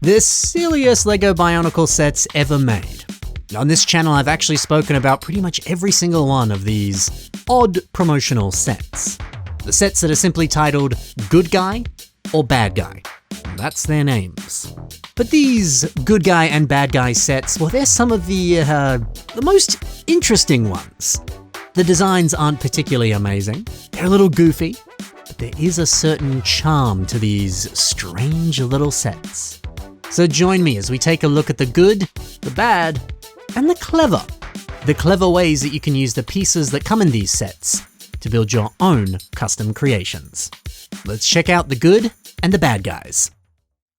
the silliest LEGO Bionicle sets ever made. On this channel, I've actually spoken about pretty much every single one of these odd promotional sets. The sets that are simply titled Good Guy or Bad Guy. That's their names. But these Good Guy and Bad Guy sets, well, they're some of the most interesting ones. The designs aren't particularly amazing. They're a little goofy, but there is a certain charm to these strange little sets. So join me as we take a look at the good, the bad, and the clever. The clever ways that you can use the pieces that come in these sets to build your own custom creations. Let's check out the good and the bad guys.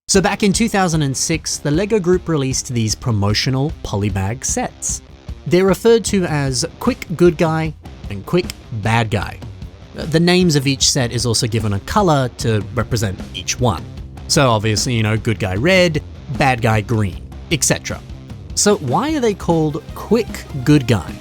So back in 2006, the LEGO Group released these promotional polybag sets. They're referred to as Quick Good Guy and Quick Bad Guy. The names of each set is also given a color to represent each one. So obviously, Good Guy red, Bad Guy green, etc. So why are they called Quick Good Guy?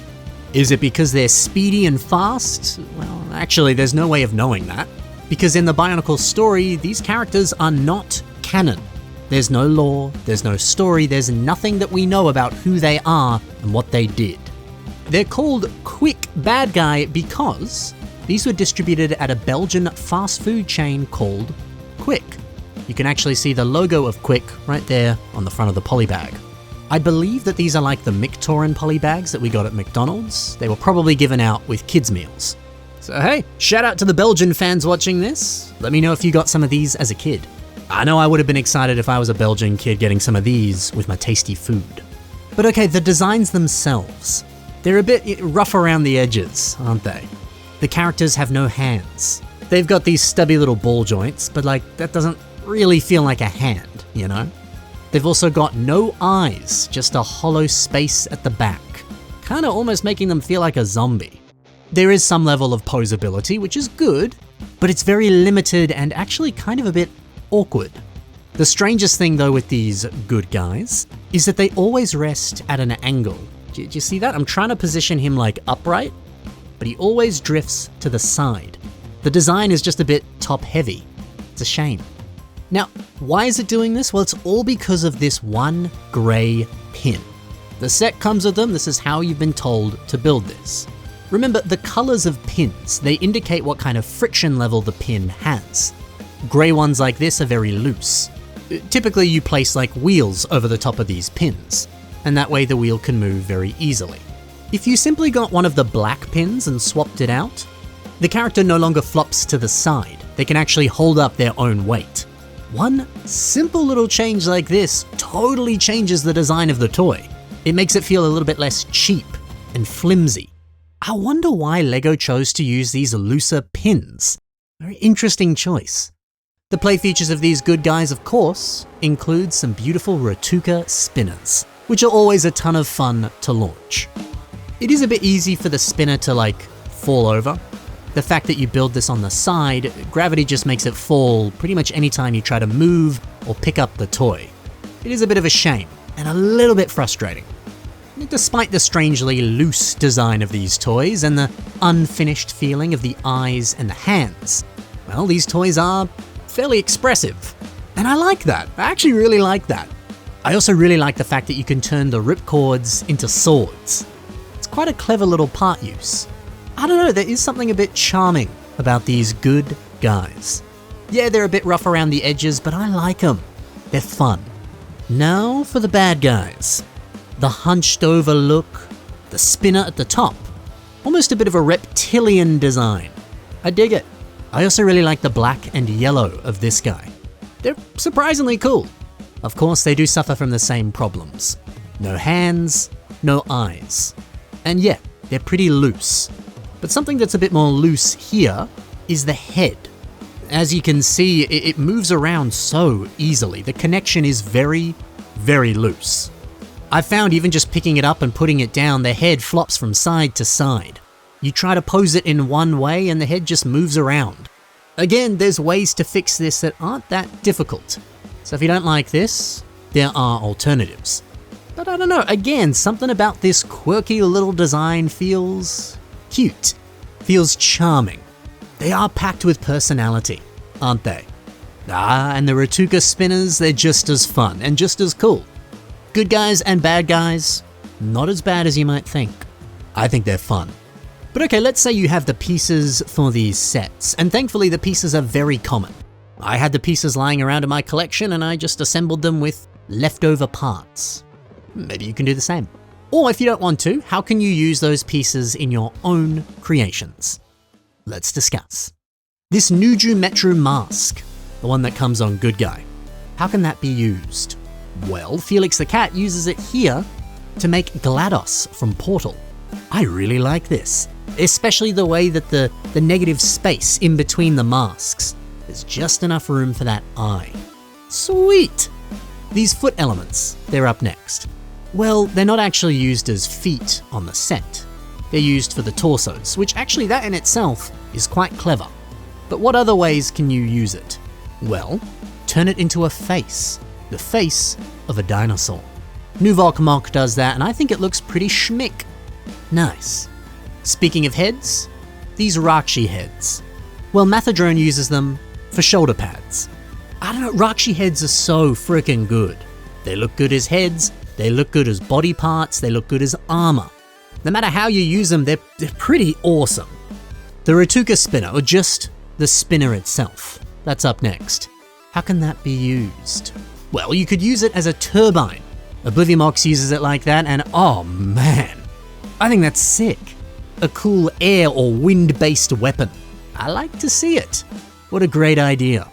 Is it because they're speedy and fast? Well, actually, there's no way of knowing that. Because in the Bionicle story, these characters are not canon. There's no lore, there's no story, there's nothing that we know about who they are and what they did. They're called Quick Bad Guy because these were distributed at a Belgian fast food chain called Quick. You can actually see the logo of Quick right there on the front of the polybag. I believe that these are like the Mictorin polybags that we got at McDonald's. They were probably given out with kids' meals. So hey, shout out to the Belgian fans watching this. Let me know if you got some of these as a kid. I know I would have been excited if I was a Belgian kid getting some of these with my tasty food. But okay, the designs themselves. They're a bit rough around the edges, aren't they? The characters have no hands. They've got these stubby little ball joints, but that doesn't really feel like a hand, They've also got no eyes, just a hollow space at the back, kinda almost making them feel like a zombie. There is some level of posability, which is good, but it's very limited and actually kind of a bit awkward. The strangest thing though with these good guys is that they always rest at an angle. Do you see that? I'm trying to position him upright, but he always drifts to the side. The design is just a bit top heavy. It's a shame. Now, why is it doing this? Well, it's all because of this one gray pin. The set comes with them. This is how you've been told to build this. Remember, the colors of pins, they indicate what kind of friction level the pin has. Gray ones like this are very loose. Typically, you place wheels over the top of these pins, and that way the wheel can move very easily. If you simply got one of the black pins and swapped it out, the character no longer flops to the side. They can actually hold up their own weight. One simple little change like this totally changes the design of the toy. It makes it feel a little bit less cheap and flimsy. I wonder why LEGO chose to use these looser pins. Very interesting choice. The play features of these good guys, of course, include some beautiful Rotuka spinners, which are always a ton of fun to launch. It is a bit easy for the spinner to fall over. The fact that you build this on the side, gravity just makes it fall pretty much anytime you try to move or pick up the toy. It is a bit of a shame and a little bit frustrating. Despite the strangely loose design of these toys and the unfinished feeling of the eyes and the hands, well, these toys are fairly expressive. And I like that. I actually really like that. I also really like the fact that you can turn the ripcords into swords. It's quite a clever little part use. I don't know, there is something a bit charming about these good guys. Yeah, they're a bit rough around the edges, but I like them. They're fun. Now for the bad guys. The hunched over look, the spinner at the top. Almost a bit of a reptilian design. I dig it. I also really like the black and yellow of this guy. They're surprisingly cool. Of course, they do suffer from the same problems. No hands, no eyes. And yeah, they're pretty loose. But something that's a bit more loose here is the head. As you can see, it moves around so easily. The connection is very, very loose. I've found even just picking it up and putting it down, the head flops from side to side. You try to pose it in one way and the head just moves around. Again, there's ways to fix this that aren't that difficult. So if you don't like this, there are alternatives. But I don't know, again, something about this quirky little design feels cute, feels charming. They are packed with personality, aren't they? And the Ratuka spinners, they're just as fun and just as cool. Good guys and bad guys, not as bad as you might think. I think they're fun. But okay, let's say you have the pieces for these sets, and thankfully the pieces are very common. I had the pieces lying around in my collection and I just assembled them with leftover parts. Maybe you can do the same. Or if you don't want to, how can you use those pieces in your own creations? Let's discuss. This Nuju Metru mask, the one that comes on Good Guy, how can that be used? Well, Felix the Cat uses it here to make GLaDOS from Portal. I really like this, especially the way that the negative space in between the masks. There's just enough room for that eye. Sweet! These foot elements, they're up next. Well, they're not actually used as feet on the set. They're used for the torsos, which actually that in itself is quite clever. But what other ways can you use it? Well, turn it into a face. The face of a dinosaur. Nuvolk Mock does that, and I think it looks pretty schmick. Nice. Speaking of heads, these Rakshi heads. Well, Mathadrone uses them for shoulder pads. I don't know, Rakshi heads are so freaking good. They look good as heads, they look good as body parts, they look good as armor. No matter how you use them, they're pretty awesome. The Ratuka spinner, or just the spinner itself, that's up next. How can that be used? Well, you could use it as a turbine. Obliviomox uses it like that, and oh man, I think that's sick. A cool air or wind-based weapon. I like to see it. What a great idea.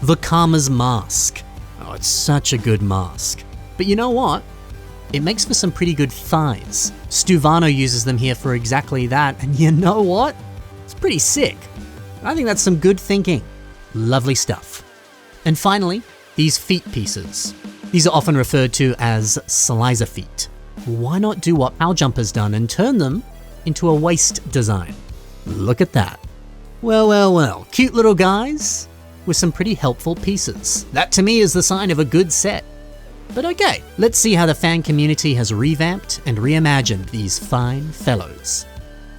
The Karma's mask. Oh, it's such a good mask. But you know what? It makes for some pretty good thighs. Stuvano uses them here for exactly that, and you know what? It's pretty sick. I think that's some good thinking. Lovely stuff. And finally, these feet pieces. These are often referred to as Slicer feet. Why not do what Powjumper's done and turn them into a waist design? Look at that. Well, well, well, cute little guys with some pretty helpful pieces. That to me is the sign of a good set. But okay, let's see how the fan community has revamped and reimagined these fine fellows.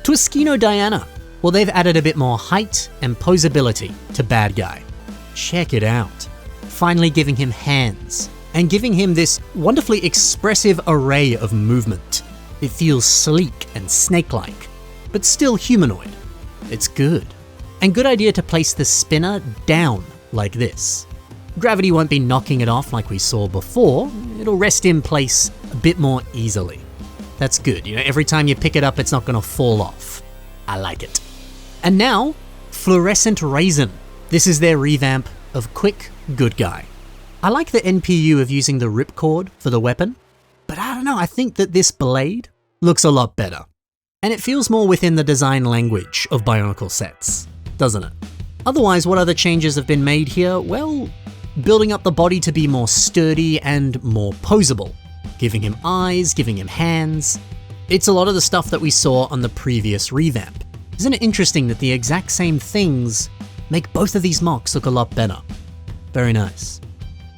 Twiskino Diana. Well, they've added a bit more height and posability to Bad Guy. Check it out. Finally giving him hands and giving him this wonderfully expressive array of movement. It feels sleek and snake-like, but still humanoid. It's good. And good idea to place the spinner down like this. Gravity won't be knocking it off like we saw before. It'll rest in place a bit more easily. That's good. You know, every time you pick it up, it's not going to fall off. I like it. And now, Fluorescent Raisin. This is their revamp of Quick Good Guy. I like the NPU of using the ripcord for the weapon, but I don't know, I think that this blade looks a lot better. And it feels more within the design language of Bionicle sets, doesn't it? Otherwise, what other changes have been made here? Well, building up the body to be more sturdy and more posable, giving him eyes, giving him hands. It's a lot of the stuff that we saw on the previous revamp. Isn't it interesting that the exact same things make both of these mocks look a lot better? Very nice.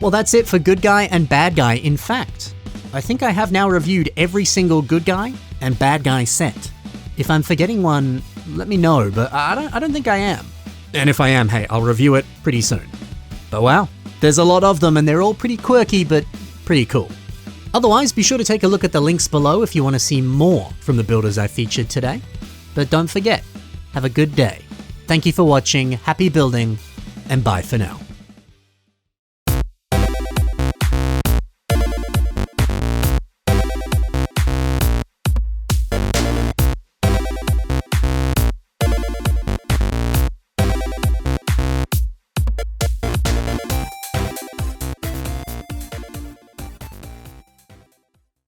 Well, that's it for Good Guy and Bad Guy. In fact, I think I have now reviewed every single Good Guy and Bad Guy set. If I'm forgetting one, let me know, but I don't think I am. And if I am, hey, I'll review it pretty soon. But wow, there's a lot of them and they're all pretty quirky, but pretty cool. Otherwise, be sure to take a look at the links below if you want to see more from the builders I featured today. But don't forget, have a good day. Thank you for watching, happy building, and bye for now.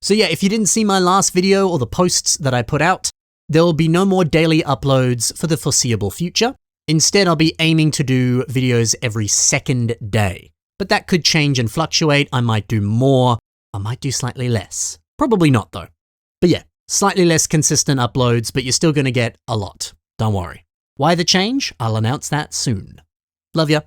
So yeah, if you didn't see my last video or the posts that I put out, there will be no more daily uploads for the foreseeable future. Instead, I'll be aiming to do videos every second day. But that could change and fluctuate. I might do more, I might do slightly less. Probably not though. But yeah, slightly less consistent uploads, but you're still gonna get a lot. Don't worry. Why the change? I'll announce that soon. Love ya.